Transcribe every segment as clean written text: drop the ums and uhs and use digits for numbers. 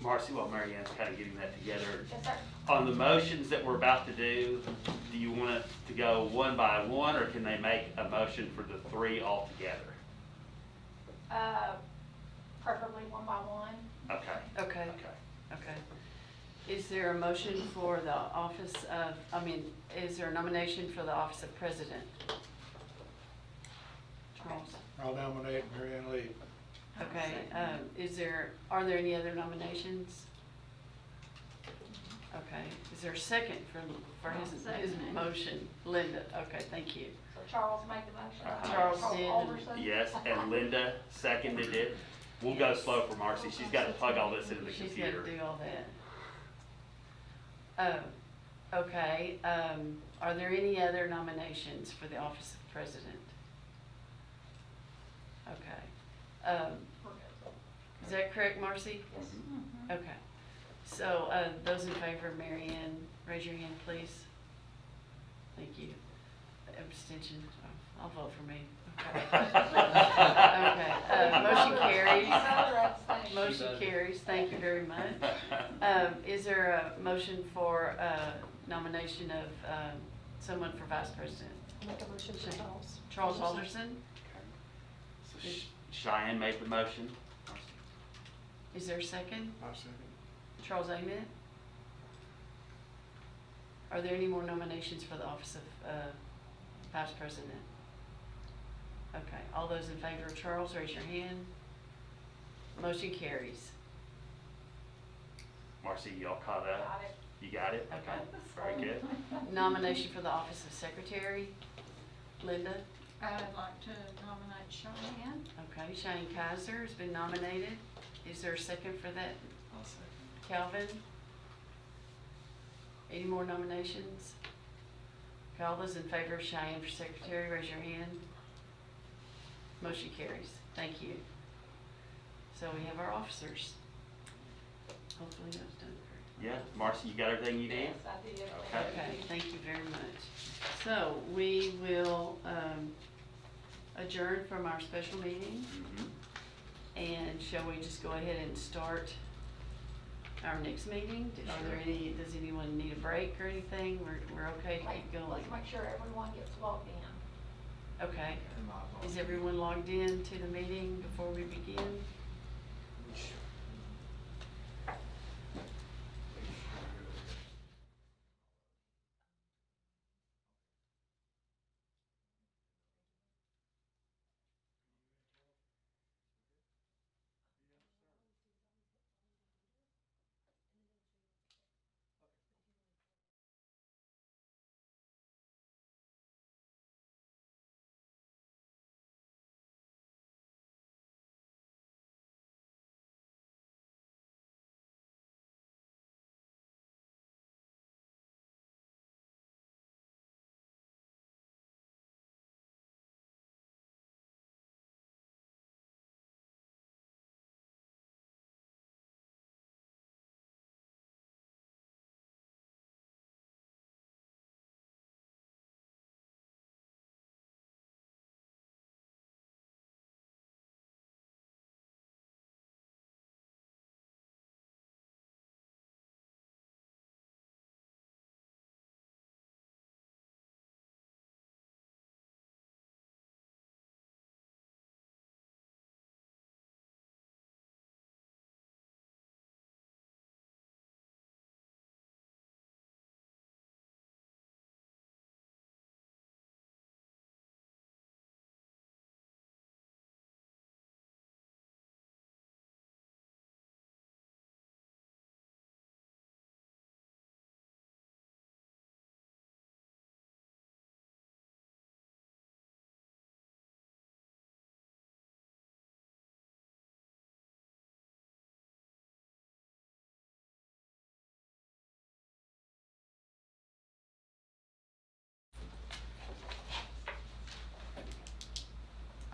Marcy, while Mary Ann's kind of getting that together, Yes, sir. on the motions that we're about to do you want it to go one by one, or can they make a motion for the three altogether? Preferably one by one. Okay. Okay, Okay. okay. Is there a motion for the office of, is there a nomination for the office of president? Charles? I'll nominate Mary Ann Lee. Okay, are there any other nominations? Okay, is there a second for his motion? Linda, okay, thank you. So Charles made the motion. Charles did. Alderson. Yes, and Linda seconded it. We'll go slow for Marcy. She's got to plug all this into the She's computer. got to do all that. Okay, are there any other nominations for the office of president? Okay. Is that correct, Marcy? Yes. Okay. So, those in favor of Mary Ann, raise your hand, please. Thank you. Abstention, oh, I'll vote for me. Okay. Okay, motion carries. Motion carries, thank you very much. Is there a motion for nomination of someone for vice president? Make a motion for Charles. Charles Alderson? So Cheyenne made the motion. Is there a second? I'll second. Charles Ament? Are there any more nominations for the office of vice president? Okay, all those in favor of Charles, raise your hand. Motion carries. Marcy, y'all caught up? Got it. You got it? Okay. Very good. Nomination for the office of secretary. Linda? I'd like to nominate Cheyenne. Okay, Shane Kaiser has been nominated. Is there a second for that? I'll second. Calvin? Any more nominations? Okay, all those in favor of Cheyenne for secretary, raise your hand. Motion carries. Thank you. So we have our officers. Hopefully that was done correctly. Yeah, Marcy, you got everything you need? Yes, I did. Okay. Okay, thank you very much. So we will adjourn from our special meeting. Mhm. And shall we just go ahead and start our next meeting? Does anyone need a break or anything? We're okay to keep going. Let's make sure everyone gets logged in. Okay. Is everyone logged in to the meeting before we begin?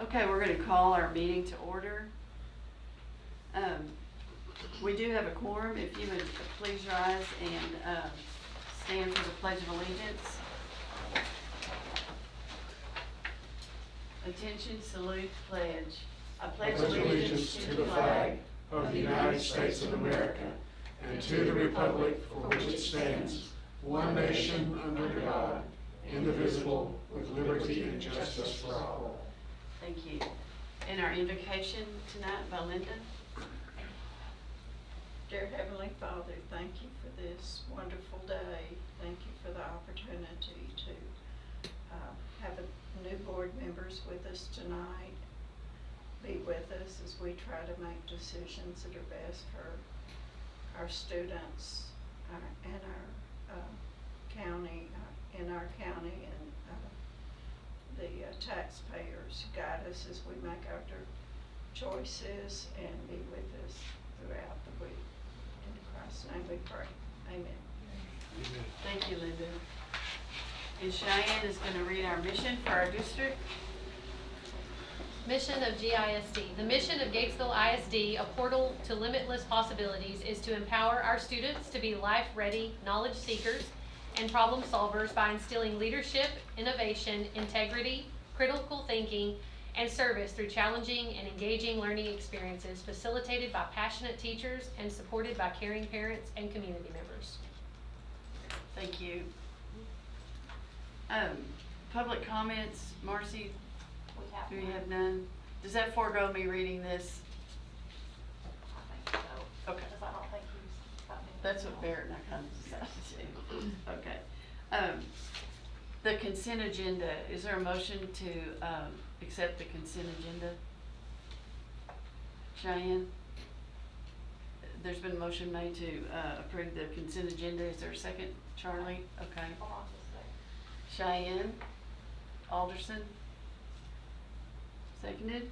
Okay, we're going to call our meeting to order. We do have a quorum. If you would please rise and stand for the Pledge of Allegiance. Attention, salute, pledge. I pledge allegiance to the flag of the United States of America and to the republic for which it stands, one nation under God, indivisible, with liberty and justice for all. Thank you. And our invocation tonight by Linda. Dear Heavenly Father, thank you for this wonderful day. Thank you for the opportunity to have new board members with us tonight. Be with us as we try to make decisions that are best for our students and our county, and the taxpayers. Guide us as we make our choices and be with us throughout the week. In Christ's name we pray. Amen. Thank you, Linda. And Cheyenne is going to read our mission for our district. Mission of GISD. The mission of Gatesville ISD, a portal to limitless possibilities, is to empower our students to be life-ready knowledge seekers and problem solvers by instilling leadership, innovation, integrity, critical thinking, and service through challenging and engaging learning experiences facilitated by passionate teachers and supported by caring parents and community members. Thank you. Public comments, Marcy, We have do we one. have none? Does that forego me reading this? I think so. Okay. Because I don't think he's got any. That's what Barrett and I kind of decided to. Okay. The consent agenda, is there a motion to accept the consent agenda? Cheyenne? There's been a motion made to approve the consent agenda. Is there a second? Charlie? Okay. Hold on just a second. Cheyenne? Alderson? Seconded?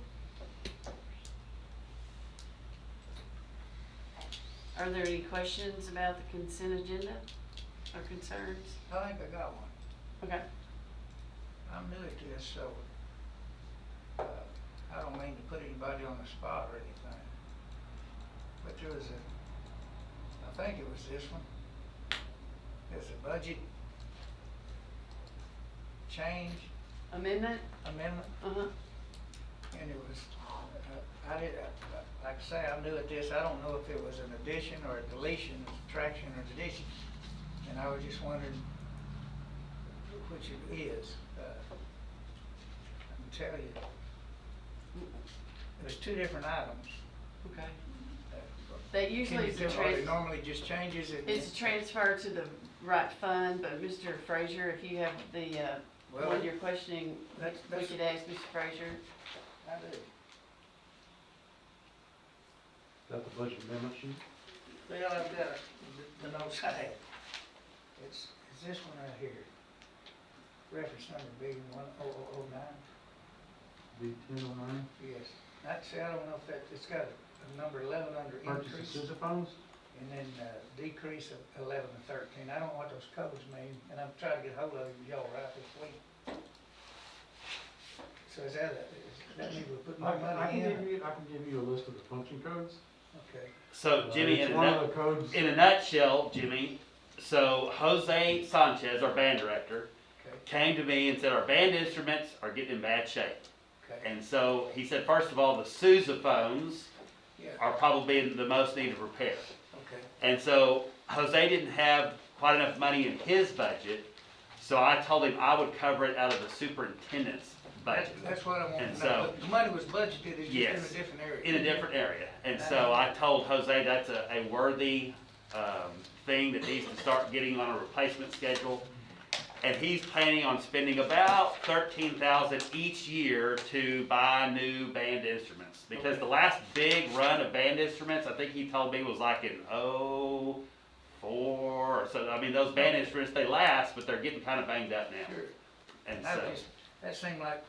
Are there any questions about the consent agenda or concerns? I think I got one. Okay. I'm new at this, so I don't mean to put anybody on the spot or anything. But there was I think it was this one. There's a budget change Amendment? amendment, Uh-huh. and it was, like I say, I'm new at this. I don't know if it was an addition or a deletion, a subtraction or addition. And I was just wondering which it is. I can tell you. There's two different items. Okay. That usually is a Are they normally just changes it? it's a transfer to the right fund, but Mr. Frazier, if you have the Well, one you're questioning, we that's- could ask Mr. Frazier. I do. Is that the budget amendment sheet? Well, I've got the notes I have. It's this one right here. Reference number B1009. B1009? Yes. Actually, I don't know if that, it's got a number 11 under Purchase of increase, sousaphones? and then decrease of 11 and 13. I don't know what those codes mean, and I'm trying to get hold of y'all right this week. So is that mean we'll put more money in? I can give you a list of the function codes. Okay. So Jimmy, It's one of the codes. in a nutshell, Jimmy, so Jose Sanchez, our band director, Okay. came to me and said our band instruments are getting in bad shape. Okay. And so he said, first of all, the sousaphones Yeah. are probably in the most need of repair. Okay. And so Jose didn't have quite enough money in his budget, so I told him I would cover it out of the superintendent's budget. That's what I want And to know. so- The money was budgeted, it's just in Yes. a different area. In a different area. And so I told Jose that's a worthy thing that needs to start getting on a replacement schedule. And he's planning on spending about $13,000 each year to buy new band instruments. Because the last big run of band instruments, I think he told me was like in '04 or so. I mean, those band instruments, they last, but they're getting kind of banged up now. Sure. And I so, just, that seemed like,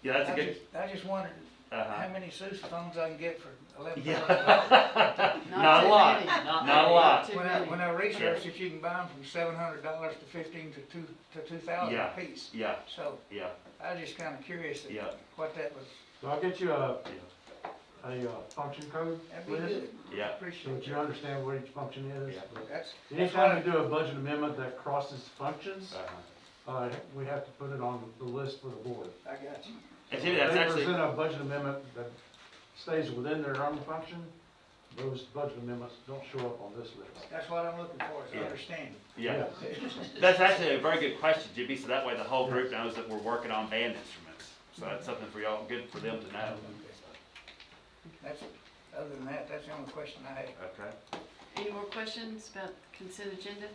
yeah, that's a good, I just wondered uh-huh. how many sousaphones I can get for $11,000. Yeah. Not a too lot. many. Not a lot. Too When many. I researched it, you can buy them from $700 to $15 to $2,000 Yeah. a piece. Yeah, So yeah, I was just kind of curious Yeah. what that was. So I'll get you a yeah, function code That'd be list, good. yeah. so Appreciate that you that. understand what each function is. Yeah. That's Anytime we do a budget amendment that crosses functions, Uh-huh. we have to put it on the list for the board. I got you. And Jimmy, that's If actually, they present a budget amendment that stays within their own function, those budget amendments don't show up on this list. That's what I'm looking for, is Yeah. understanding. Yeah. That's actually a very good question, Jimmy, so that way the whole group knows that we're working on band instruments. So that's something for y'all, good for them to know. That's, other than that, that's the only question I had. Okay. Any more questions about consent agenda?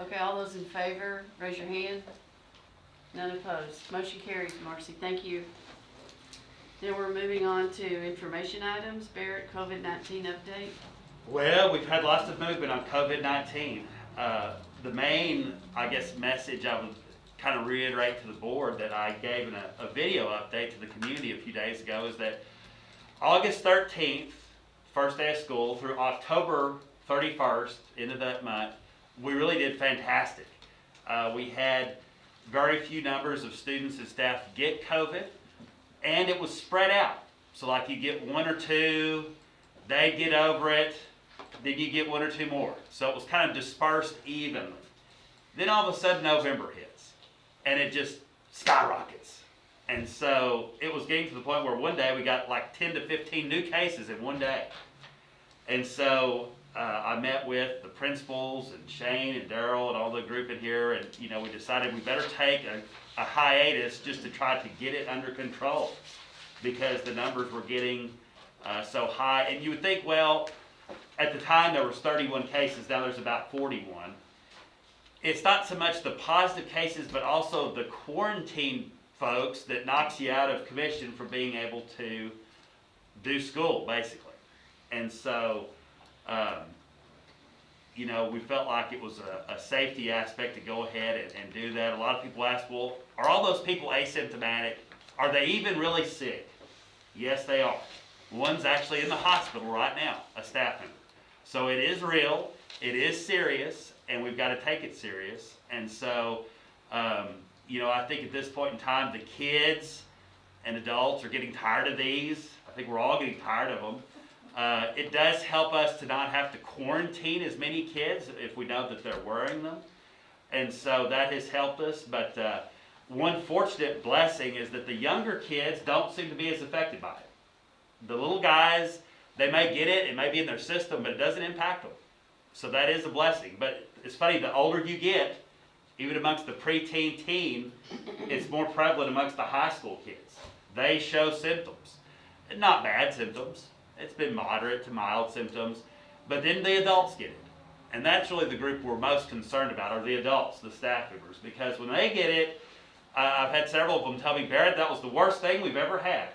Okay, all those in favor, raise your hand. None opposed. Motion carries, Marcy. Thank you. Then we're moving on to information items. Barrett, COVID-19 update. Well, we've had lots of movement on COVID-19. The main, I guess, message I would kind of reiterate to the board that I gave in a video update to the community a few days ago is that August 13th, first day of school, through October 31st, into that month, we really did fantastic. We had very few numbers of students and staff get COVID, and it was spread out. So like you get one or two, they get over it, then you get one or two more. So it was kind of dispersed evenly. Then all of a sudden November hits, and it just skyrockets. And so it was getting to the point where one day we got like 10 to 15 new cases in one day. And so I met with the principals and Shane and Daryl and all the group in here, and we decided we better take a hiatus just to try to get it under control because the numbers were getting so high. And you would think, well, at the time there was 31 cases, now there's about 41. It's not so much the positive cases, but also the quarantine folks that knocks you out of commission for being able to do school, basically. And so, we felt like it was a safety aspect to go ahead and do that. A lot of people ask, well, are all those people asymptomatic? Are they even really sick? Yes, they are. One's actually in the hospital right now, a staff member. So it is real, it is serious, and we've got to take it serious. And so, I think at this point in time, the kids and adults are getting tired of these. I think we're all getting tired of them. It does help us to not have to quarantine as many kids if we know that they're wearing them. And so that has helped us. But one fortunate blessing is that the younger kids don't seem to be as affected by it. The little guys, they may get it may be in their system, but it doesn't impact them. So that is a blessing. But it's funny, the older you get, even amongst the preteen teen, it's more prevalent amongst the high school kids. They show symptoms. Not bad symptoms. It's been moderate to mild symptoms. But then the adults get it. And that's really the group we're most concerned about, are the adults, the staff members. Because when they get it, I've had several of them tell me, Barrett, that was the worst thing we've ever had.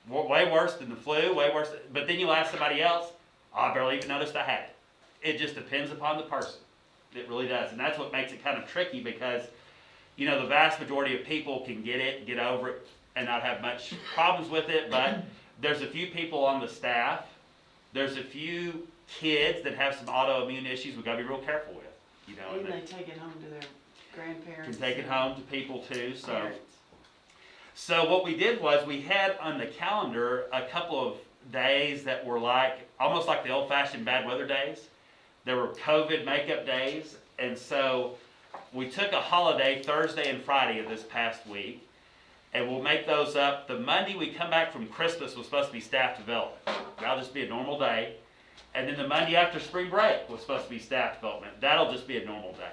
Way worse than the flu, way worse. But then you'll ask somebody else, I barely even noticed I had it. It just depends upon the person. It really does. And that's what makes it kind of tricky because, the vast majority of people can get it, get over it, and not have much problems with it. But there's a few people on the staff. There's a few kids that have some autoimmune issues we've got to be real careful with. And they take it home to their grandparents. Can take it home to people too. Parents. So what we did was we had on the calendar a couple of days that were almost like the old-fashioned bad weather days. There were COVID makeup days, and so we took a holiday Thursday and Friday of this past week, and we'll make those up. The Monday we come back from Christmas was supposed to be staff development. That'll just be a normal day. And then the Monday after spring break was supposed to be staff development. That'll just be a normal day.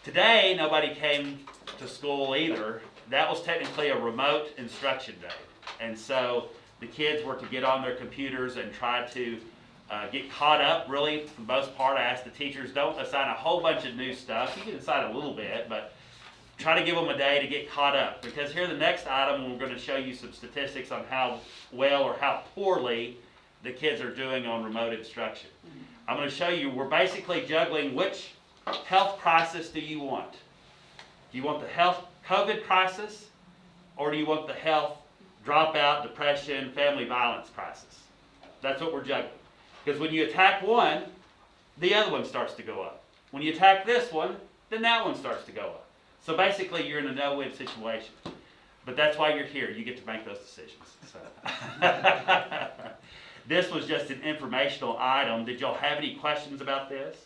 Today, nobody came to school either. That was technically a remote instruction day. And so the kids were to get on their computers and try to get caught up. Really, for the most part, I asked the teachers, don't assign a whole bunch of new stuff. You can assign a little bit, but try to give them a day to get caught up. Because here, the next item, we're going to show you some statistics on how well or how poorly the kids are doing on remote instruction. I'm going to show you, we're basically juggling which health crisis do you want? Do you want the health COVID crisis, or do you want the health dropout, depression, family violence crisis? That's what we're juggling. Because when you attack one, the other one starts to go up. When you attack this one, then that one starts to go up. So basically, you're in a no-win situation. But that's why you're here. You get to make those decisions. So. This was just an informational item. Did y'all have any questions about this?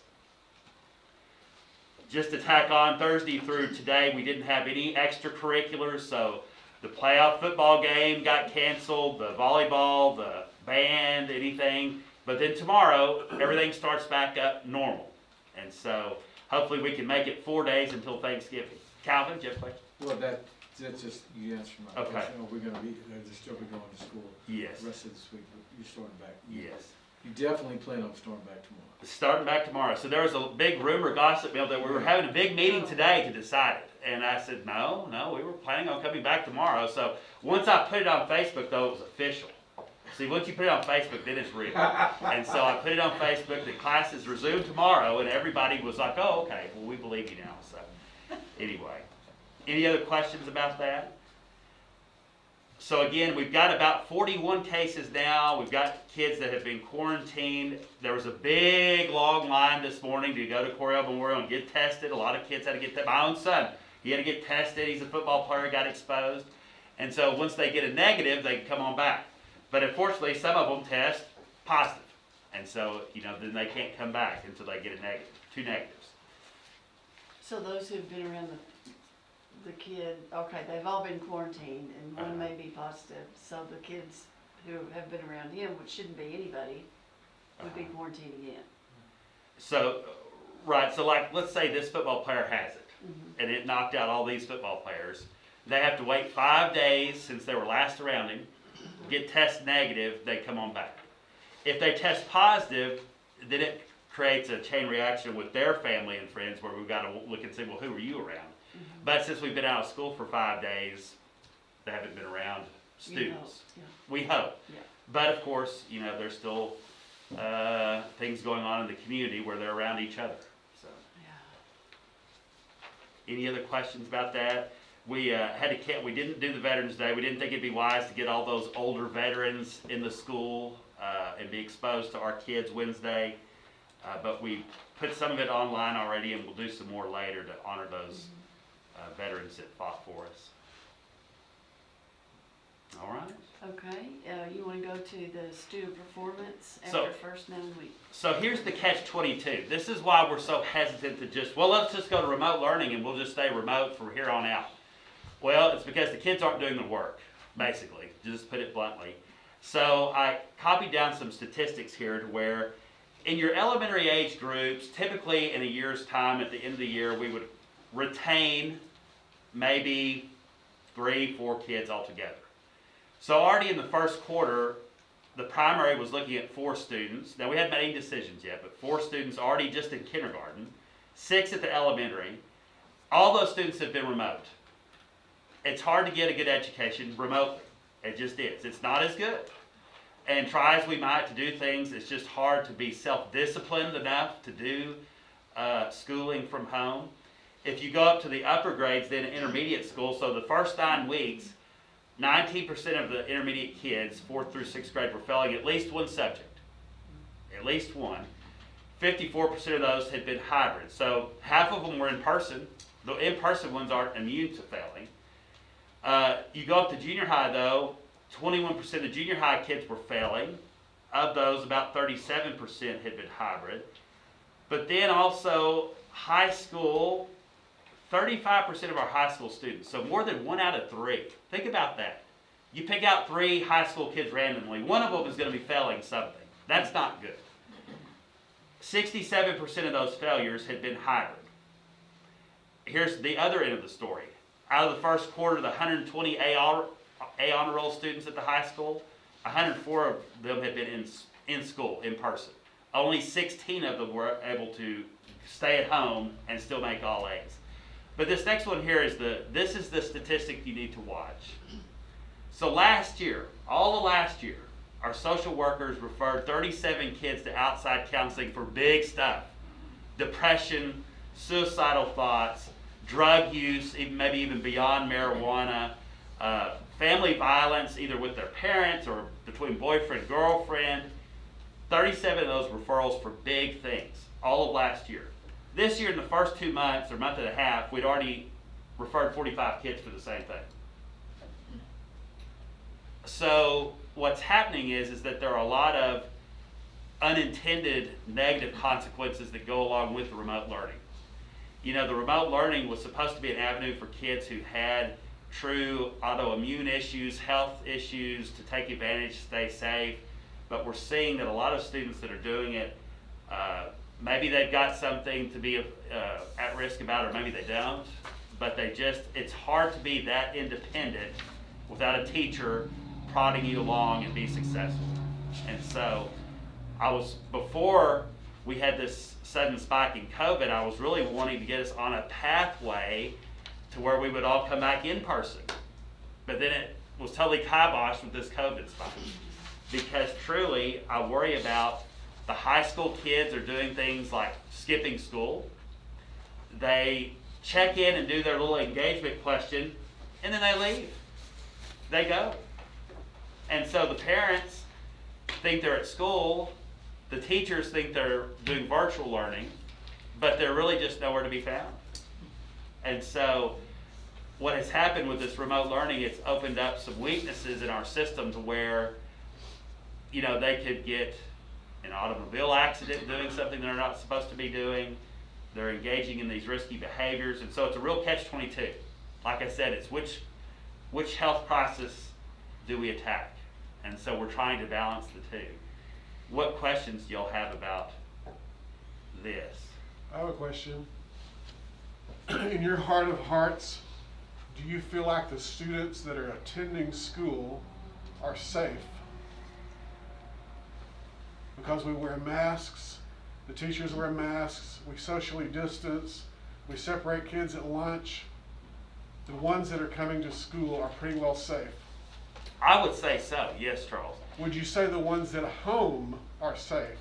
Just to tack on, Thursday through today, we didn't have any extracurriculars, so The playoff football game got canceled, the volleyball, the band, anything. But then tomorrow, everything starts back up normal. And so hopefully we can make it 4 days until Thanksgiving. Calvin, do you have a question? Well, that's just, you answered my Okay. question. Are we gonna be, they'll still be going to school Yes. the rest of this week, but you're starting back? Yes. You definitely plan on starting back tomorrow? Starting back tomorrow. So there was a big rumor gossip mill that we were having a big meeting today to decide it. And I said, no, we were planning on coming back tomorrow. So once I put it on Facebook, though, it was official. See, once you put it on Facebook, then it's real. And so I put it on Facebook that classes resume tomorrow, and everybody was like, oh, okay, well, we believe you now. So anyway, any other questions about that? So again, we've got about 41 cases now. We've got kids that have been quarantined. There was a big, long line this morning to go to Coryell Memorial and get tested. A lot of kids had to get tested. My own son, he had to get tested. He's a football player, got exposed. And so once they get a negative, they can come on back. But unfortunately, some of them test positive. And so, then they can't come back until they get a negative, 2 negatives. So those who've been around the kid, okay, they've all been quarantined and one may be positive. So the kids who have been around him, which shouldn't be anybody, would be quarantined again. So, right, so like, let's say this football player has it, and it knocked out all these football players. They have to wait 5 days since they were last around him, get test negative, they come on back. If they test positive, then it creates a chain reaction with their family and friends where we've got to look and say, well, who were you around? But since we've been out of school for 5 days, they haven't been around students. We hope. Yeah. But of course, there's still things going on in the community where they're around each other. So, any other questions about that? We we didn't do the Veterans Day. We didn't think it'd be wise to get all those older veterans in the school and be exposed to our kids Wednesday. But we put some of it online already, and we'll do some more later to honor those veterans that fought for us. All right. Okay, you want to go to the student performance So- after first known week? So here's the catch-22. This is why we're so hesitant to let's just go to remote learning and we'll just stay remote from here on out. Well, it's because the kids aren't doing the work, basically, just put it bluntly. So I copied down some statistics here to where in your elementary age groups, typically in a year's time, at the end of the year, we would retain maybe 3-4 kids altogether. So already in the first quarter, the primary was looking at 4 students. Now we hadn't made any decisions yet, but 4 students already just in kindergarten, 6 at the elementary. All those students have been remote. It's hard to get a good education remotely. It just is. It's not as good. And try as we might to do things, it's just hard to be self-disciplined enough to do schooling from home. If you go up to the upper grades, then intermediate school, so the first 9 weeks, 19% of the intermediate kids, 4th through 6th grade, were failing at least one subject. At least one. 54% of those had been hybrid. So half of them were in person. The in-person ones aren't immune to failing. You go up to junior high, though, 21% of junior high kids were failing. Of those, about 37% had been hybrid. But then also high school, 35% of our high school students, so more than 1 out of 3. Think about that. You pick out 3 high school kids randomly, one of them is going to be failing something. That's not good. 67% of those failures had been hybrid. Here's the other end of the story. Out of the first quarter, the 120 A honor roll students at the high school, 104 of them had been in school, in person. Only 16 of them were able to stay at home and still make all A's. But this next one here is this is the statistic you need to watch. So last year, all of last year, our social workers referred 37 kids to outside counseling for big stuff. Depression, suicidal thoughts, drug use, maybe even beyond marijuana, family violence, either with their parents or between boyfriend, girlfriend. 37 of those referrals for big things, all of last year. This year, in the first 2 months, or month and a half, we'd already referred 45 kids for the same thing. So what's happening is that there are a lot of unintended negative consequences that go along with the remote learning. The remote learning was supposed to be an avenue for kids who had true autoimmune issues, health issues, to take advantage, stay safe. But we're seeing that a lot of students that are doing it, maybe they've got something to be at risk about, or maybe they don't. But it's hard to be that independent without a teacher prodding you along and be successful. And so before we had this sudden spike in COVID, I was really wanting to get us on a pathway to where we would all come back in person. But then it was totally kiboshed with this COVID spike. Because truly, I worry about the high school kids are doing things like skipping school. They check in and do their little engagement question, and then they leave. They go. And so the parents think they're at school, the teachers think they're doing virtual learning, but they're really just nowhere to be found. And so what has happened with this remote learning, it's opened up some weaknesses in our system to where, they could get an automobile accident doing something they're not supposed to be doing. They're engaging in these risky behaviors, and so it's a real catch-22. Like I said, it's which health crisis do we attack? And so we're trying to balance the two. What questions do y'all have about this? I have a question. In your heart of hearts, do you feel like the students that are attending school are safe? Because we wear masks, the teachers wear masks, we socially distance, we separate kids at lunch. The ones that are coming to school are pretty well safe. I would say so, yes, Charles. Would you say the ones at home are safe?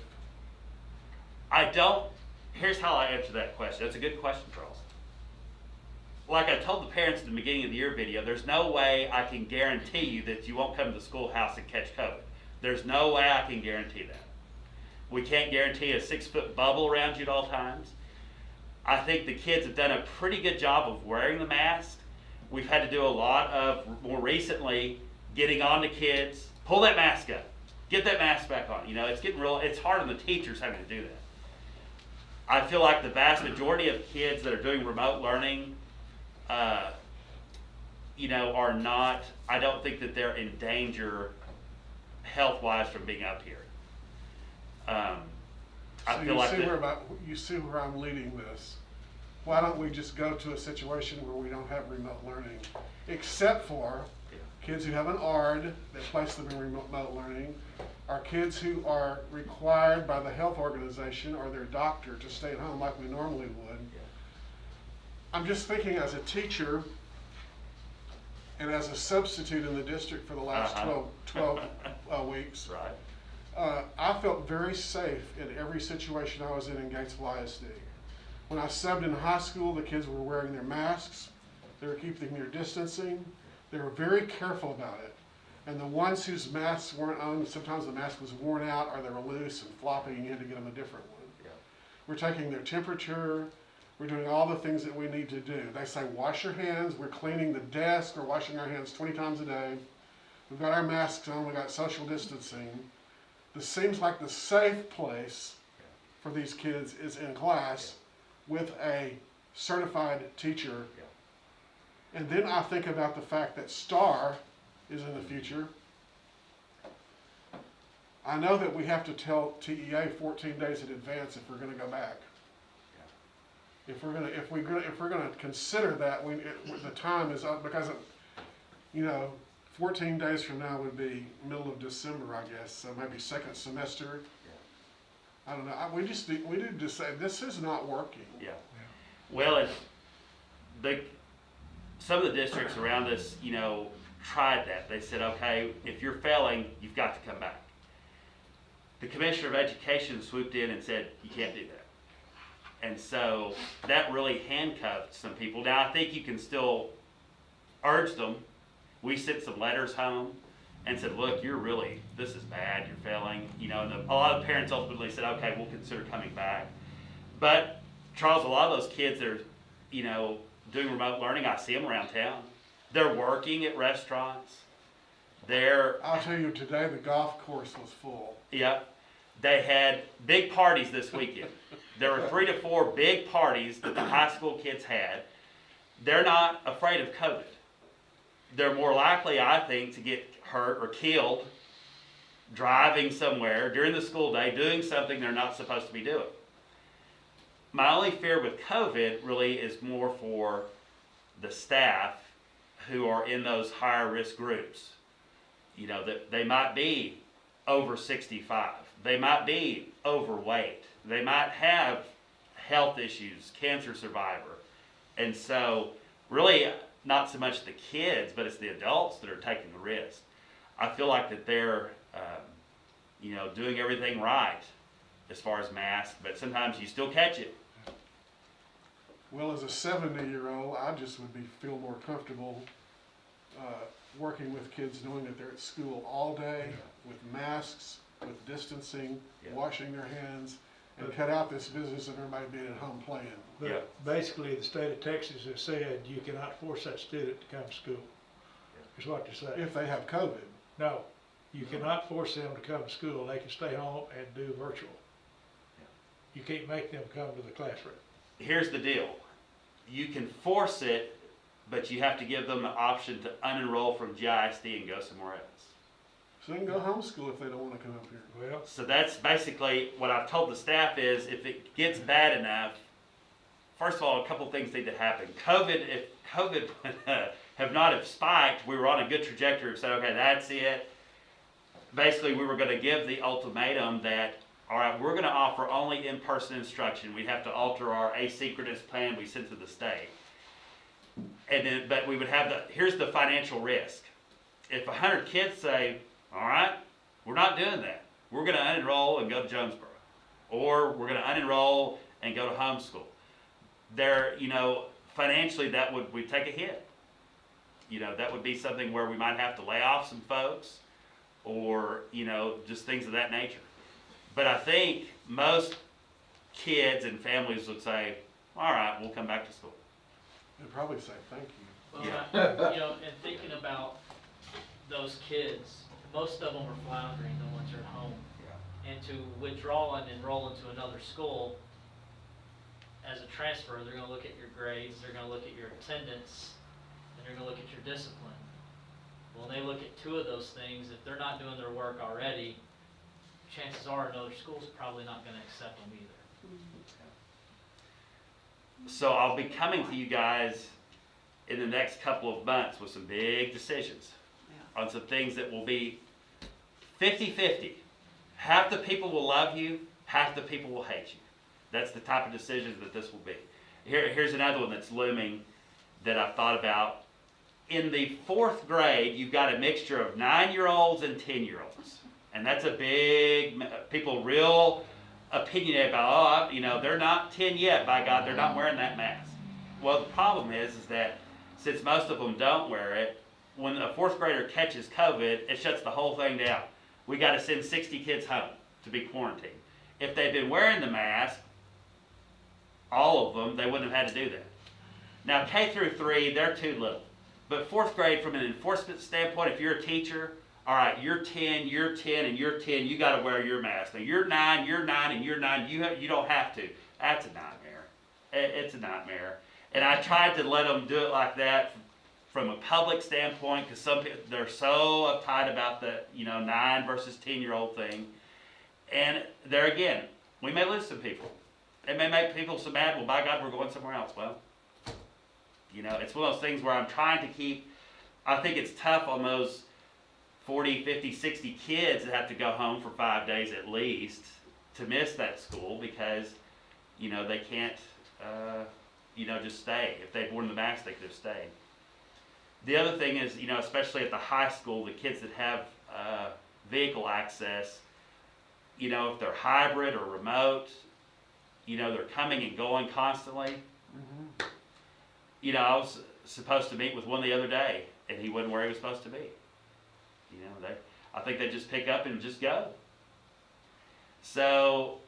Here's how I answer that question. That's a good question, Charles. Like I told the parents at the beginning of the year video, there's no way I can guarantee you that you won't come to the schoolhouse and catch COVID. There's no way I can guarantee that. We can't guarantee a 6-foot bubble around you at all times. I think the kids have done a pretty good job of wearing the mask. We've had to do a lot of, more recently, getting on to kids, pull that mask up, get that mask back on. It's hard on the teachers having to do that. I feel like the vast majority of kids that are doing remote learning, are not, I don't think that they're in danger health-wise from being up here. You see where I'm leading this. Why don't we just go to a situation where we don't have remote learning, except for kids who have an ARD that place them in remote learning, or kids who are required by the health organization or their doctor to stay at home like we normally would. I'm just thinking as a teacher and as a substitute in the district for the last 12 weeks. Right. I felt very safe in every situation I was in Gatesville ISD. When I subbed in high school, the kids were wearing their masks, they were keeping their distancing, they were very careful about it. And the ones whose masks weren't on, sometimes the mask was worn out or they were loose and floppy and you had to get them a different one. Yeah. We're taking their temperature, we're doing all the things that we need to do. They say wash your hands, we're cleaning the desk, we're washing our hands 20 times a day. We've got our masks on, we've got social distancing. This seems like the safe place for these kids is in class with a certified teacher. And then I think about the fact that STAR is in the future. I know that we have to tell TEA 14 days in advance if we're going to go back. If we're going to consider that, the time is up because 14 days from now would be middle of December, I guess. So maybe second semester. I don't know. We need to say this is not working. Yeah. Well, some of the districts around us, tried that. They said, okay, if you're failing, you've got to come back. The Commissioner of Education swooped in and said, you can't do that. And so that really handcuffed some people. Now, I think you can still urge them. We sent some letters home and said, look, this is bad, you're failing. And a lot of parents ultimately said, okay, we'll consider coming back. But, Charles, a lot of those kids that are, doing remote learning, I see them around town. They're working at restaurants. I'll tell you, today the golf course was full. Yep. They had big parties this weekend. There were 3 to 4 big parties that the high school kids had. They're not afraid of COVID. they're more likely, I think, to get hurt or killed driving somewhere during the school day, doing something they're not supposed to be doing. My only fear with COVID really is more for the staff who are in those higher risk groups. You know, that they might be over 65, they might be overweight, they might have health issues, cancer survivor. And so really not so much the kids, but it's the adults that are taking the risk. I feel like that they're, you know, doing everything right as far as masks, but sometimes you still catch it. Well, as a 70-year-old, I just would feel more comfortable working with kids knowing that they're at school all day with masks, with distancing, Yeah. washing their hands, and cut out this business of everybody being at home playing. Yeah. But basically, the state of Texas has said you cannot force that student to come to school, is what they're saying. If they have COVID. No, you cannot force them to come to school. They can stay home and do virtual. You can't make them come to the classroom. Here's the deal. You can force it, but you have to give them the option to unenroll from GISD and go somewhere else. So they can go homeschool if they don't want to come up here. Well, So that's basically what I've told the staff is if it gets bad enough, first of all, a couple things need to happen. If COVID have not have spiked, we were on a good trajectory of saying, okay, that's it. Basically, we were going to give the ultimatum that, all right, we're going to offer only in-person instruction. We'd have to alter our asynchronous plan we sent to the state. And then, but we would have here's the financial risk. If 100 kids say, all right, we're not doing that. We're going to unenroll and go to Jonesboro. Or we're going to unenroll and go to homeschool. There, you know, financially we'd take a hit. You know, that would be something where we might have to lay off some folks or, you know, just things of that nature. But I think most kids and families would say, all right, we'll come back to school. They'd probably say thank you. Well, you know, and thinking about those kids, most of them are floundering, the ones who are at home. And to withdraw and enroll into another school as a transfer, they're gonna look at your grades, they're gonna look at your attendance, and they're gonna look at your discipline. Well, when they look at two of those things, if they're not doing their work already, chances are another school's probably not gonna accept them either. So I'll be coming to you guys in the next couple of months with some big decisions on some things that will be 50-50. Half the people will love you, half the people will hate you. That's the type of decisions that this will be. Here's another one that's looming that I've thought about. In the 4th grade, you've got a mixture of 9-year-olds and 10-year-olds. And that's a big, people real opinionated about, oh, you know, they're not 10 yet, by God, they're not wearing that mask. Well, the problem is that since most of them don't wear it, when a 4th grader catches COVID, it shuts the whole thing down. We got to send 60 kids home to be quarantined. If they'd been wearing the mask, all of them, they wouldn't have had to do that. Now, K through 3, they're too little. But 4th grade, from an enforcement standpoint, if you're a teacher, all right, you're 10, you're 10, and you're 10, you got to wear your mask. Now, you're 9, and you're 9, you don't have to. That's a nightmare. It's a nightmare. And I tried to let them do it like that from a public standpoint, because some people, they're so uptight about the, you know, 9 versus 10-year-old thing. And there again, we may lose some people. It may make people so mad, well, by God, we're going somewhere else. Well, you know, it's one of those things where I'm trying to keep, I think it's tough on those 40, 50, 60 kids that have to go home for 5 days at least to miss that school because, you know, they can't, you know, just stay. If they'd worn the mask, they could have stayed. The other thing is, you know, especially at the high school, the kids that have vehicle access, you know, if they're hybrid or remote, you know, they're coming and going constantly. Mm-hmm. You know, I was supposed to meet with one the other day, and he wasn't where he was supposed to be. You know, I think they just pick up and just go. So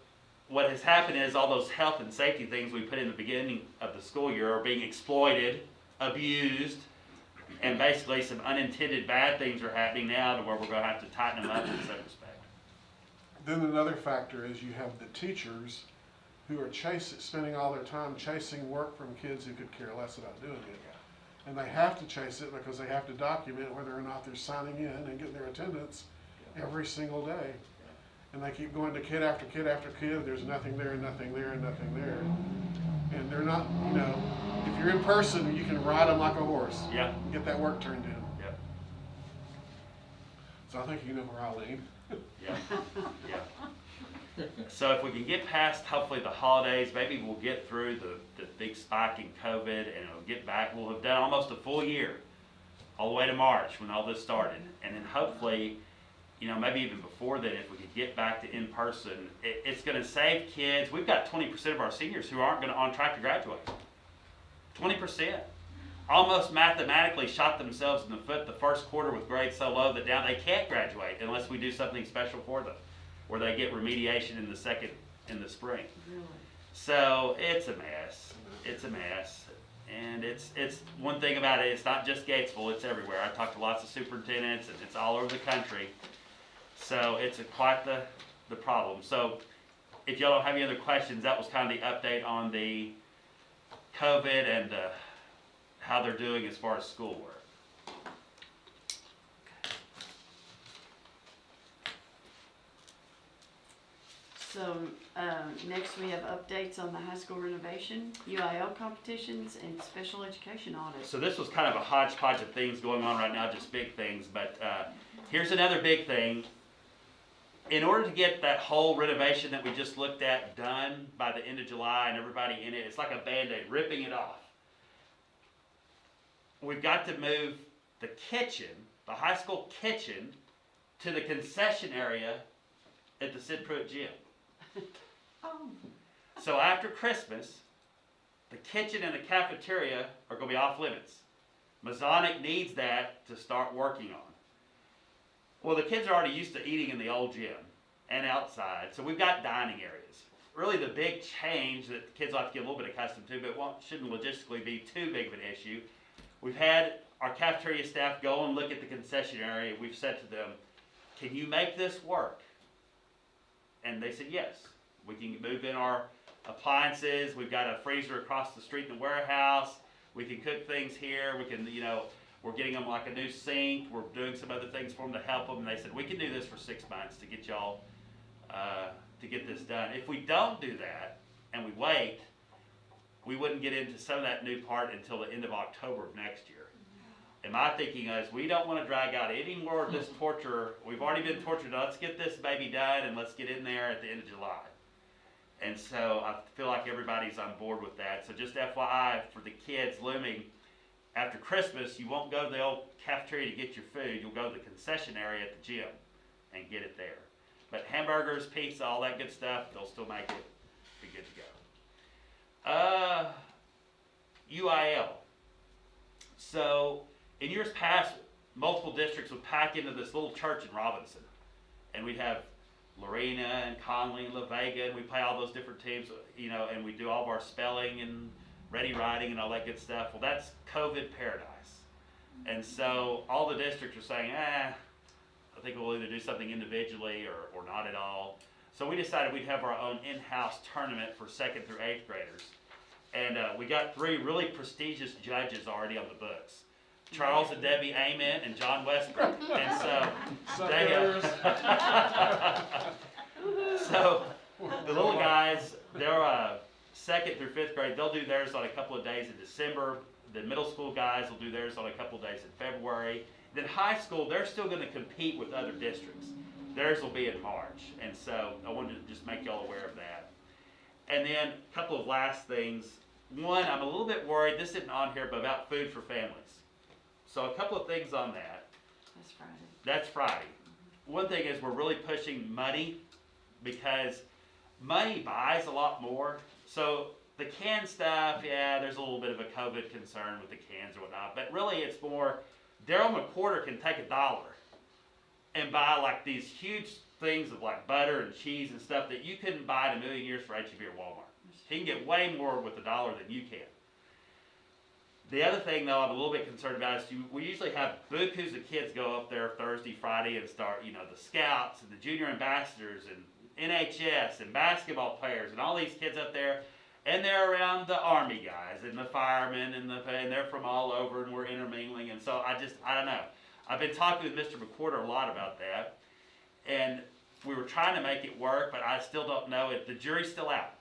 what has happened is all those health and safety things we put in the beginning of the school year are being exploited, abused, and basically some unintended bad things are happening now to where we're going to have to tighten them up in some respect. Then another factor is you have the teachers who are spending all their time chasing work from kids who could care less about doing it. And they have to chase it because they have to document whether or not they're signing in and getting their attendance every single day. And they keep going to kid after kid after kid, there's nothing there, nothing there, nothing there. And they're not, you know, if you're in person, you can ride them like a horse. Yeah. And get that work turned in. Yep. So I think you know where I lean. Yeah, yeah. So if we can get past hopefully the holidays, maybe we'll get through the big spike in COVID and it'll get back. We'll have done almost a full year, all the way to March when all this started. And then hopefully, you know, maybe even before then, if we could get back to in person, it's gonna save kids. We've got 20% of our seniors who aren't on track to graduate. 20%. Almost mathematically shot themselves in the foot the first quarter with grades so low that now they can't graduate unless we do something special for them, where they get remediation in the spring. Really? So it's a mess. It's a mess. And it's one thing about it, it's not just Gatesville, it's everywhere. I've talked to lots of superintendents and it's all over the country. So it's quite the problem. So if y'all don't have any other questions, that was kind of the update on the COVID and how they're doing as far as schoolwork. So, next we have updates on the high school renovation, UIL competitions, and special education audits. So this was kind of a hodgepodge of things going on right now, just big things, but here's another big thing. In order to get that whole renovation that we just looked at done by the end of July and everybody in it, it's like a Band-Aid, ripping it off. We've got to move the kitchen, the high school kitchen, to the concession area at the Sid Pruitt gym. Oh. So after Christmas, the kitchen and the cafeteria are going to be off limits. Masonic needs that to start working on. Well, the kids are already used to eating in the old gym and outside, so we've got dining areas. Really the big change that the kids will have to get a little bit accustomed to, but shouldn't logistically be too big of an issue. We've had our cafeteria staff go and look at the concession area. We've said to them, can you make this work? And they said, yes. We can move in our appliances. We've got a freezer across the street in the warehouse. We can cook things here. We can, you know, we're getting them like a new sink. We're doing some other things for them to help them. And they said, we can do this for 6 months to get y'all, to get this done. If we don't do that and we wait, we wouldn't get into some of that new part until the end of October of next year. And my thinking is, we don't want to drag out any more of this torture. We've already been tortured. Let's get this baby done and let's get in there at the end of July. And so I feel like everybody's on board with that. So just FYI for the kids looming, after Christmas, you won't go to the old cafeteria to get your food. You'll go to the concession area at the gym and get it there. But hamburgers, pizza, all that good stuff, they'll still make it be good to go. UIL. So in years past, multiple districts would pack into this little church in Robinson. And we'd have Lorena and Conley and La Vega, and we play all those different teams, you know, and we do all of our spelling and ready writing and all that good stuff. Well, that's COVID paradise. And so all the districts are saying, I think we'll either do something individually or not at all. So we decided we'd have our own in-house tournament for 2nd through 8th graders. And we got 3 really prestigious judges already on the books. Charles and Debbie Amen and John Westbrook. And so they, so the little guys, they're 2nd through 5th grade, they'll do theirs on a couple of days in December. The middle school guys will do theirs on a couple of days in February. Then high school, they're still going to compete with other districts. Theirs will be in March. And so I wanted to just make y'all aware of that. And then a couple of last things. One, I'm a little bit worried, this isn't on here, but about food for families. So a couple of things on that. That's Friday. That's Friday. One thing is we're really pushing money because money buys a lot more. So the canned stuff, yeah, there's a little bit of a COVID concern with the cans or whatnot, but really it's more, Daryl McQuarter can take $1 and buy like these huge things of like butter and cheese and stuff that you couldn't buy in a million years for H-E-B or Walmart. He can get way more with $1 than you can. The other thing, though, I'm a little bit concerned about is we usually have bukus of kids go up there Thursday, Friday, and start, you know, the scouts and the junior ambassadors and NHS and basketball players and all these kids up there. And they're around the Army guys and the firemen and they're from all over and we're intermingling. And so I don't know. I've been talking with Mr. McWhorter a lot about that. And we were trying to make it work, but I still don't know it. The jury's still out.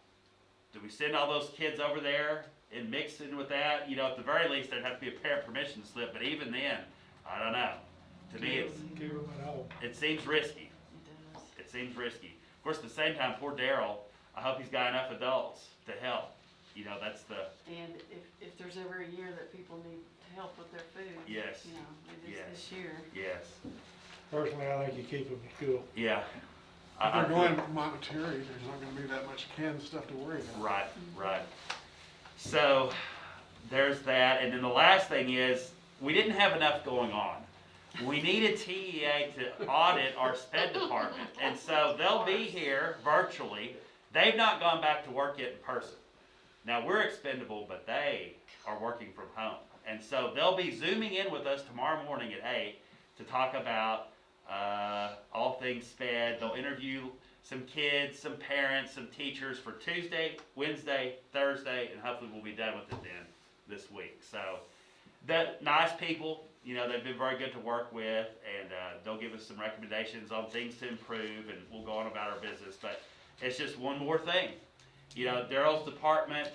Do we send all those kids over there and mix in with that? You know, at the very least, there'd have to be a parent permission slip, but even then, I don't know. To me, it seems risky. It does. It seems risky. Of course, at the same time, poor Daryl, I hope he's got enough adults to help. You know, that's the, And if there's ever a year that people need help with their food. Yes. You know, it is Yes. this year. yes, Personally, I think you keep them in school. yeah. If they're going Monterey, there's not gonna be that much canned stuff to worry about. Right, right. So, there's that, and then the last thing is, we didn't have enough going on. We needed TEA to audit our sped department, and so they'll be here virtually. They've not gone back to work yet in person. Now, we're expendable, but they are working from home. And so they'll be Zooming in with us tomorrow morning at 8 to talk about all things sped. They'll interview some kids, some parents, some teachers for Tuesday, Wednesday, Thursday, and hopefully we'll be done with it then this week. So, that nice people, you know, they've been very good to work with, and they'll give us some recommendations on things to improve, and we'll go on about our business. But it's just one more thing. You know, Daryl's department,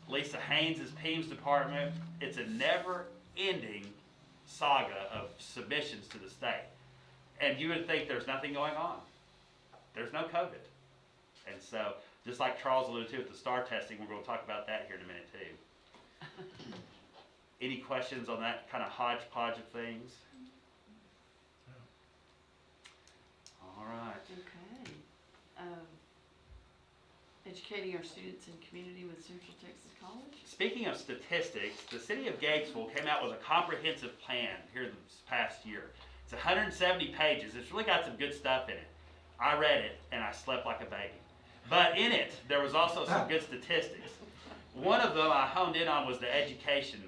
Lisa Haynes' PEM's department, it's a never-ending saga of submissions to the state. And you would think there's nothing going on. There's no COVID. And so, just like Charles alluded to with the STAR testing, we're going to talk about that here in a minute too. Any questions on that kind of hodgepodge of things? All right. Okay. Educating our students and community with Central Texas College. Speaking of statistics, the city of Gatesville came out with a comprehensive plan here this past year. It's 170 pages. It's really got some good stuff in it. I read it and I slept like a baby. But in it, there was also some good statistics. One of them I honed in on was the education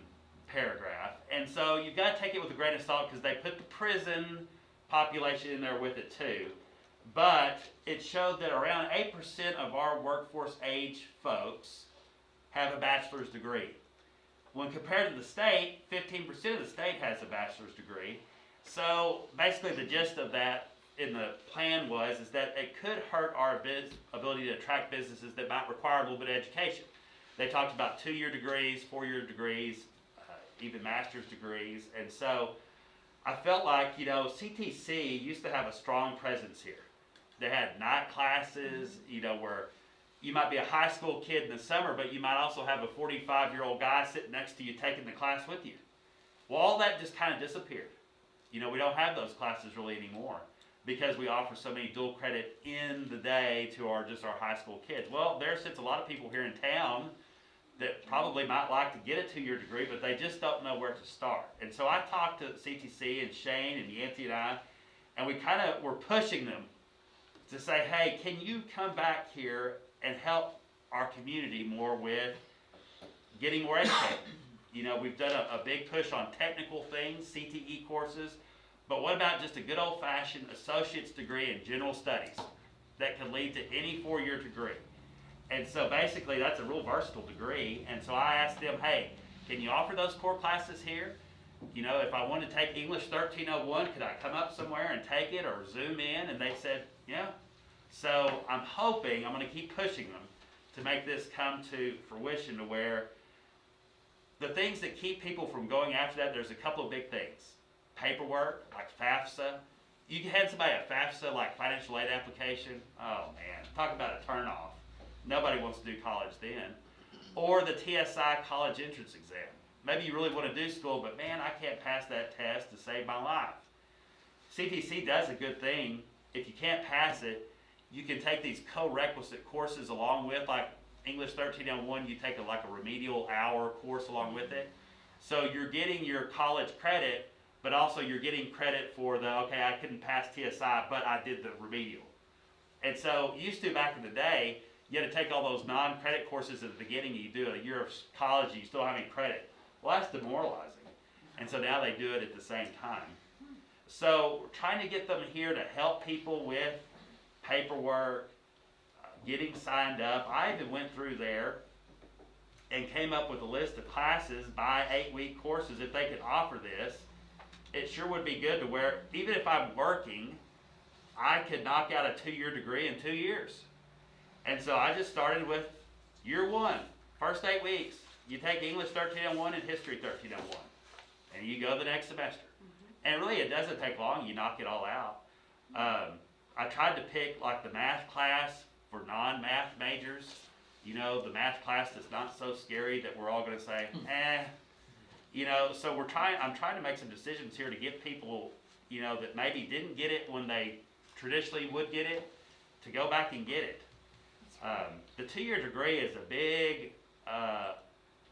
paragraph. And so you've got to take it with a grain of salt because they put the prison population in there with it too. But it showed that around 8% of our workforce age folks have a bachelor's degree. When compared to the state, 15% of the state has a bachelor's degree. So basically the gist of that in the plan is that it could hurt our ability to attract businesses that might require a little bit of education. They talked about 2-year degrees, 4-year degrees, even master's degrees. And so I felt like, you know, CTC used to have a strong presence here. They had night classes, you know, where you might be a high school kid in the summer, but you might also have a 45-year-old guy sitting next to you taking the class with you. Well, all that just kind of disappeared. You know, we don't have those classes really anymore because we offer so many dual credit in the day to our high school kids. Well, there sits a lot of people here in town that probably might like to get a 2-year degree, but they just don't know where to start. And so I talked to CTC and Shane and Yancey and I, and we kind of were pushing them to say, hey, can you come back here and help our community more with getting more educated? You know, we've done a big push on technical things, CTE courses, but what about just a good old-fashioned associate's degree in general studies that can lead to any 4-year degree? And so basically that's a real versatile degree, and so I asked them, hey, can you offer those core classes here? You know, if I wanted to take English 1301, could I come up somewhere and take it or Zoom in? And they said, yeah. So I'm hoping, I'm going to keep pushing them to make this come to fruition to where the things that keep people from going after that, there's a couple of big things. Paperwork, like FAFSA. You hand somebody a FAFSA, like financial aid application, oh man, talk about a turnoff. Nobody wants to do college then. Or the TSI college entrance exam. Maybe you really want to do school, but man, I can't pass that test to save my life. CTC does a good thing. If you can't pass it, you can take these co-requisite courses along with, like English 1301, you take like a remedial hour course along with it. So you're getting your college credit, but also you're getting credit for the, okay, I couldn't pass TSI, but I did the remedial. And so used to back in the day, you had to take all those non-credit courses at the beginning. You do a year of college, and you still have any credit. Well, that's demoralizing. And so now they do it at the same time. So we're trying to get them here to help people with paperwork, getting signed up. I even went through there and came up with a list of classes by 8-week courses. If they could offer this, it sure would be good to where, even if I'm working, I could knock out a 2-year degree in 2 years. And so I just started with year 1, first 8 weeks. You take English 1301 and History 1301, and you go the next semester. And really, it doesn't take long. You knock it all out. I tried to pick like the math class for non-math majors. You know, the math class that's not so scary that we're all going to say, eh. You know, so I'm trying to make some decisions here to get people, you know, that maybe didn't get it when they traditionally would get it, to go back and get it. The 2-year degree is a big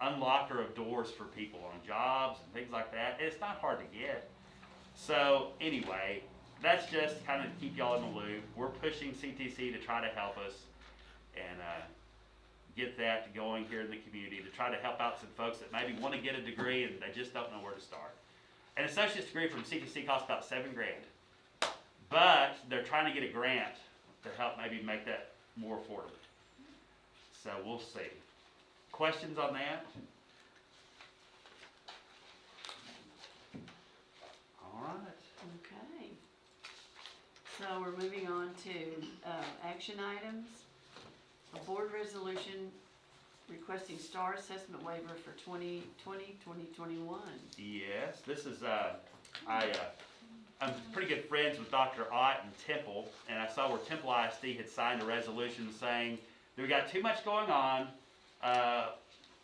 unlocker of doors for people on jobs and things like that. It's not hard to get. So anyway, that's just kind of to keep y'all in the loop. We're pushing CTC to try to help us and get that going here in the community, to try to help out some folks that maybe want to get a degree and they just don't know where to start. An associate's degree from CTC costs about $7,000, but they're trying to get a grant to help maybe make that more affordable. So we'll see. Questions on that? All right. Okay. So we're moving on to action items. A board resolution requesting STAR assessment waiver for 2020-2021. Yes, this is, I'm pretty good friends with Dr. Ott and Temple, and I saw where Temple ISD had signed a resolution saying that we got too much going on.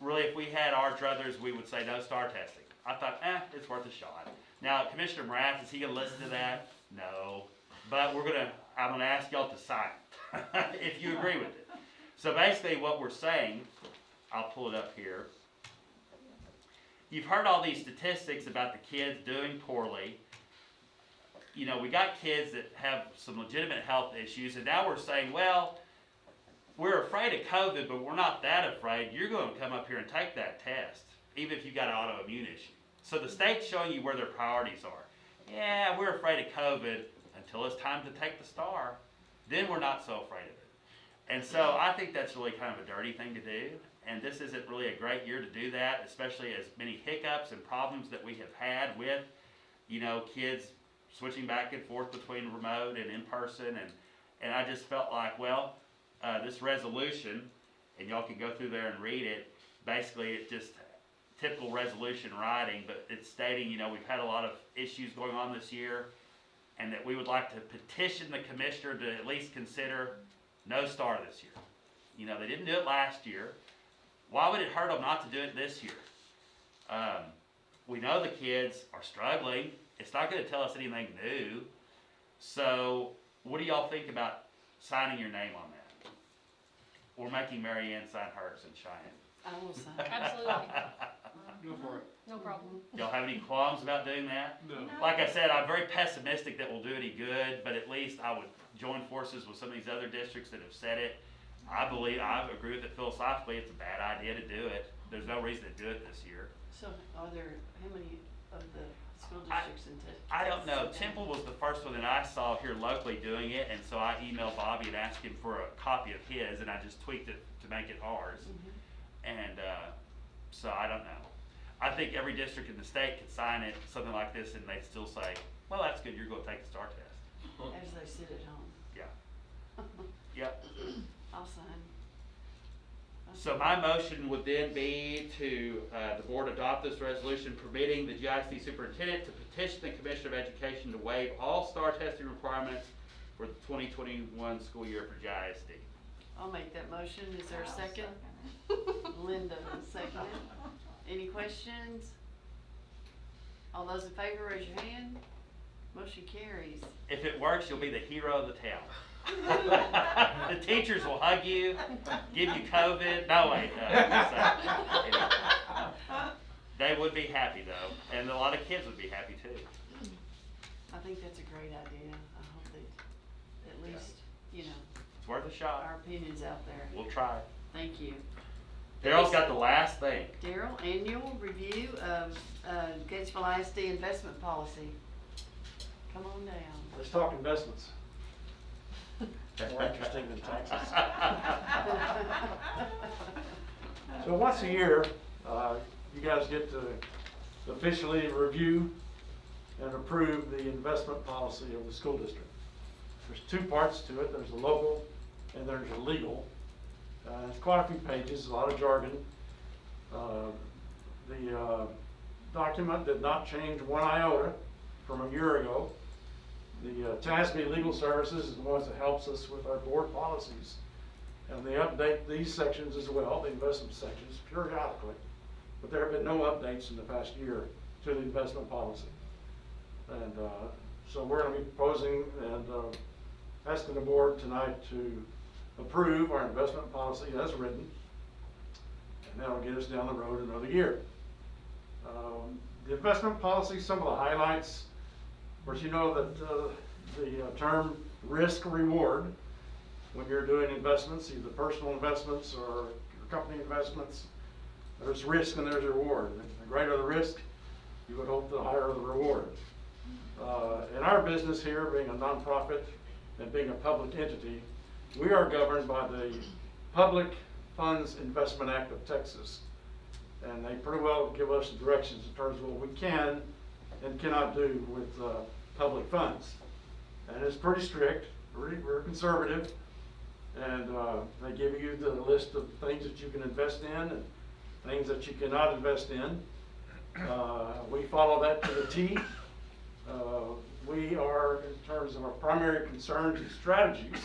Really, if we had our druthers, we would say no STAR testing. I thought, it's worth a shot. Now, Commissioner Marath, is he gonna listen to that? No. But I'm gonna ask y'all to sign if you agree with it. So basically what we're saying, I'll pull it up here. You've heard all these statistics about the kids doing poorly. You know, we got kids that have some legitimate health issues, and now we're saying, well, we're afraid of COVID, but we're not that afraid. You're going to come up here and take that test, even if you've got an autoimmune issue. So the state's showing you where their priorities are. Yeah, we're afraid of COVID until it's time to take the STAR. Then we're not so afraid of it. And so I think that's really kind of a dirty thing to do. And this isn't really a great year to do that, especially as many hiccups and problems that we have had with, you know, kids switching back and forth between remote and in person. And I just felt like, well, this resolution, and y'all can go through there and read it, basically it's just typical resolution writing, but it's stating, you know, we've had a lot of issues going on this year, and that we would like to petition the commissioner to at least consider no STAR this year. You know, they didn't do it last year. Why would it hurt them not to do it this year? We know the kids are struggling. It's not going to tell us anything new. So what do y'all think about signing your name on that? Or making Mary Ann sign hers and Cheyenne? I will sign. Absolutely, Go for it. no problem. Y'all have any qualms about doing that? No. Like I said, I'm very pessimistic that we'll do any good, but at least I would join forces with some of these other districts that have said it. I agree with it philosophically. It's a bad idea to do it. There's no reason to do it this year. So are there, how many of the school districts in Texas? I don't know. Temple was the first one that I saw here locally doing it, and so I emailed Bobby and asked him for a copy of his, and I just tweaked it to make it ours. And so I don't know. I think every district in the state could sign it, something like this, and they'd still say, well, that's good, you're going to take the STAR test. As they sit at home. Yeah. Yep. I'll sign. So my motion would then be to, the board adopt this resolution permitting the GISD superintendent to petition the Commissioner of Education to waive all STAR testing requirements for the 2021 school year for GISD. I'll make that motion. Is there a second? Linda will second it. Any questions? All those in favor, raise your hand. Motion carries. If it works, you'll be the hero of the town. The teachers will hug you, give you COVID. No, wait. They would be happy though, and a lot of kids would be happy too. I think that's a great idea. I hope that at least, you know, It's worth a shot. our opinion's out there. We'll try. Thank you. Daryl's got the last thing. Daryl, annual review of Gatesville ISD investment policy. Come on down. Let's talk investments. More interesting than taxes. So once a year, you guys get to officially review and approve the investment policy of the school district. There's two parts to it. There's the local and there's the legal. It's quite a few pages, a lot of jargon. The document did not change one iota from a year ago. The TASB Legal Services is the ones that helps us with our board policies. And they update these sections as well, the investment sections, periodically. But there have been no updates in the past year to the investment policy. And so we're going to be proposing and asking the board tonight to approve our investment policy as written. And that'll get us down the road another year. The investment policy, some of the highlights, of course, you know that the term risk reward, when you're doing investments, either personal investments or company investments, there's risk and there's reward. The greater the risk, you would hope the higher the reward. In our business here, being a nonprofit and being a public entity, we are governed by the Public Funds Investment Act of Texas. And they pretty well give us directions in terms of what we can and cannot do with public funds. And it's pretty strict, we're conservative, and they give you the list of things that you can invest in and things that you cannot invest in. We follow that to the T. We are, in terms of our primary concerns and strategies,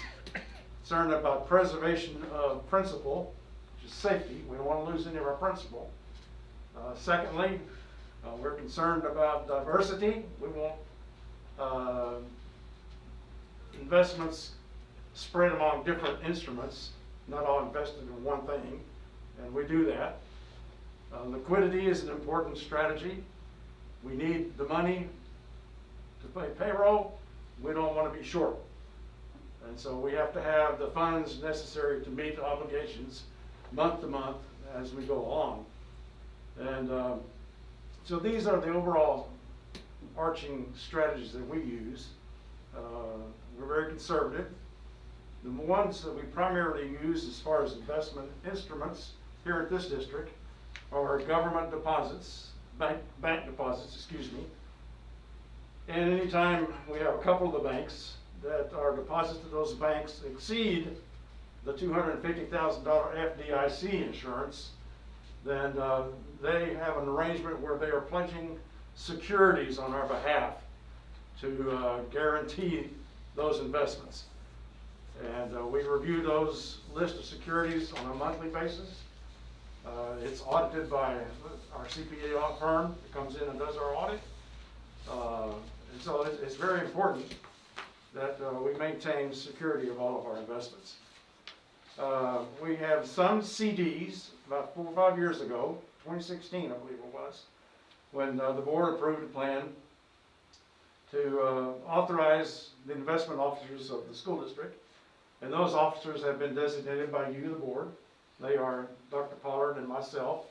concerned about preservation of principle, which is safety. We don't want to lose any of our principle. Secondly, we're concerned about diversity. We want investments spread among different instruments, not all invested in one thing, and we do that. Liquidity is an important strategy. We need the money to pay payroll. We don't want to be short. And so we have to have the funds necessary to meet obligations month to month as we go along. And so these are the overall arching strategies that we use. We're very conservative. The ones that we primarily use as far as investment instruments here at this district are government deposits, bank deposits, excuse me. And anytime we have a couple of the banks that our deposits to those banks exceed the $250,000 FDIC insurance, then they have an arrangement where they are pledging securities on our behalf to guarantee those investments. And we review those list of securities on a monthly basis. It's audited by our CPA firm that comes in and does our audit. And so it's very important that we maintain security of all of our investments. We have some CDs, about 4 or 5 years ago, 2016 I believe it was, when the board approved a plan to authorize the investment officers of the school district. And those officers have been designated by you, the board. They are Dr. Pollard and myself.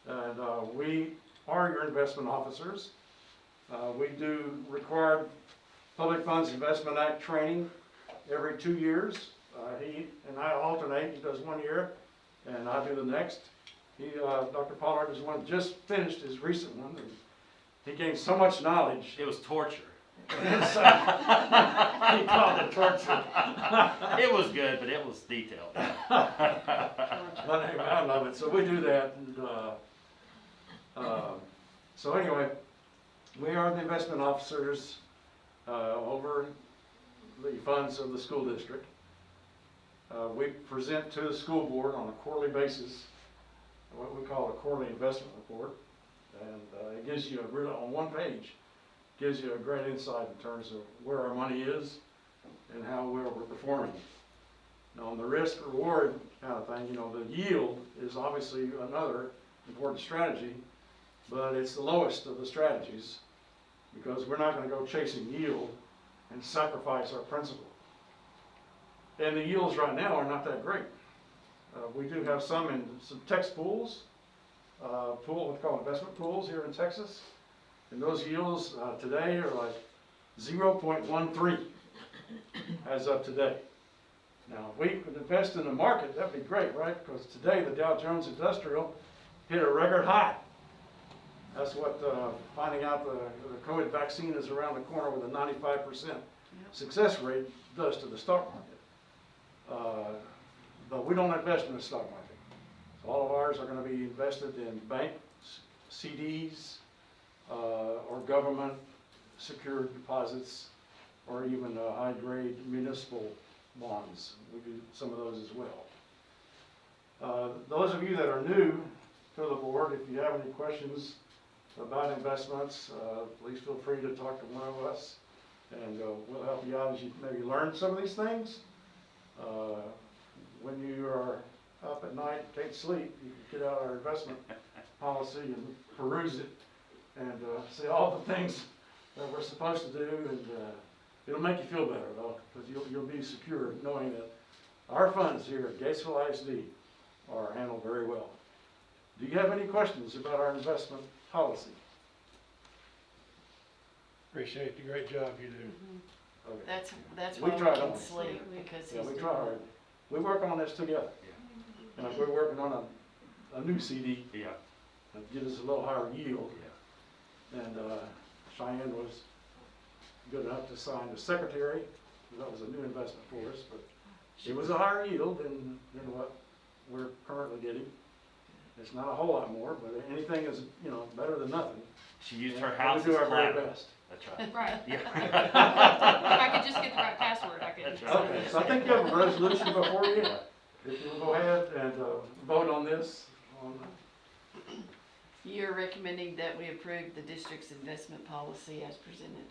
And we are your investment officers. We do required Public Funds Investment Act training every 2 years. He and I alternate. He does 1 year, and I do the next. Dr. Pollard is one just finished his recent one. And he gained so much knowledge. It was torture. And so, he called it torture. It was good, but it was detailed. But anyway, I love it. So we do that. And, so anyway, we are the investment officers over the funds of the school district. We present to the school board on a quarterly basis what we call a quarterly investment report. And it gives you really, on one page, gives you a great insight in terms of where our money is and how well we're performing. Now on the risk reward kind of thing, you know, the yield is obviously another important strategy, but it's the lowest of the strategies because we're not going to go chasing yield and sacrifice our principal. And the yields right now are not that great. We do have some in some text pools, what we call investment pools here in Texas. And those yields today are like 0.13 as of today. Now, if we could invest in the market, that'd be great, right? Because today, the Dow Jones Industrial hit a record high. That's what, finding out the COVID vaccine is around the corner with a 95% success rate does to the stock market. But we don't invest in the stock market. So all of ours are gonna be invested in banks, CDs, or government secured deposits, or even high-grade municipal bonds. We do some of those as well. Those of you that are new to the board, if you have any questions about investments, please feel free to talk to one of us, and we'll help you out as you maybe learn some of these things. When you are up at night, can't sleep, you can get out our investment policy and peruse it, and see all the things that we're supposed to do, and it'll make you feel better though, because you'll be secure knowing that our funds here at Gatesville ISD are handled very well. Do you have any questions about our investment policy? Appreciate the great job you do. Okay. That's We why we try can to- sleep, because Yeah, he's we doing try hard. We work on this together. And if we're working on a new CD, Yeah, that get us a little higher yield. yeah. And Cheyenne was good enough to sign the secretary. That was a new investment for us, but it was a higher yield than what we're currently getting. It's not a whole lot more, but anything is, better than nothing. She used her And house as we do our very collateral. best. That's right. Right. Yeah. If I could just get the right password, I could. That's right. Okay, so I think you have a resolution before you. If you'll go ahead and vote on this. You're recommending that we approve the district's investment policy as presented.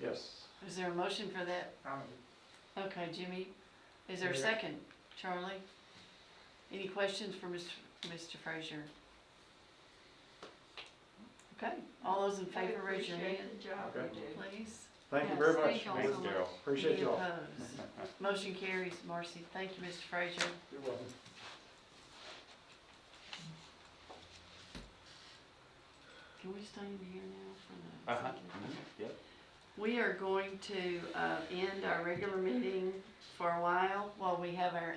Yes. Is there a motion for that? Okay, Jimmy. Is there a second? Charlie? Any questions for Mr. Frazier? Okay, all those in favor, raise your hand, Appreciate the job Okay. you do. please. Thank you Yes, very much. thank y'all Thanks, so much. Daryl. Appreciate Any you all. opposed? Motion carries, Marcy. Thank you, Mr. Frazier. You're welcome. Can we stay in here now for the Uh-huh. executive? Yep. We are going to end our regular meeting for a while we have our